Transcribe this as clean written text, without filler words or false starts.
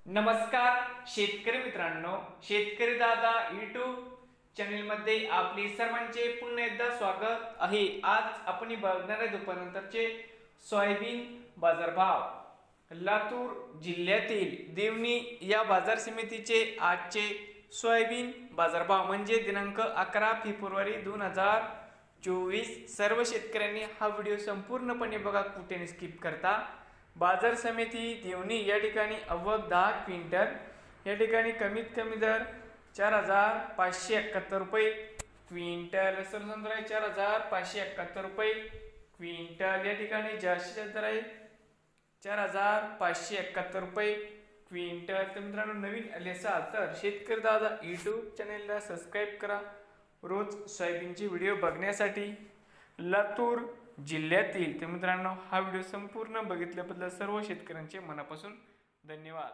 नमस्कार शेतकरी मित्रांनो, शेतकरी दादा यूट्यूब चॅनल मध्ये आपले सर्वांचे पुन्हा एकदा स्वागत आहे। आज आपण बघणार आहे दुपारनंतरचे सोयाबीन बाजारभाव। लातूर जिल्ह्यातील देवणी या बाजार समितीचे आजचे सोयाबीन बाजारभाव म्हणजे दिनांक 11 फेब्रुवारी 2024। सर्व शेतकऱ्यांनी हा व्हिडिओ संपूर्णपणे बघा, कुठे स्किप करता। बाजार समिती देवणी या ठिकाणी आवक 10 क्विंटल, या ठिकाणी कमीत कमी दर 4571 रुपये क्विंटल, सर्वसाधारण आहे 4571 रुपये क्विंटल। या ठिकाणी जास्तीत दर आहे 4571 रुपये क्विंटल। तर मित्रांनो, नवीन आले असाल तर शेतकरी दादा यूट्यूब चॅनेलला सबस्क्राईब करा रोज सोयाबीनचे व्हिडिओ बघण्यासाठी। लातूर जिल्ह्यातील तर मित्रांनो, हा व्हिडिओ संपूर्ण बघितल्याबद्दल सर्व शेतकऱ्यांचे मनापासून धन्यवाद।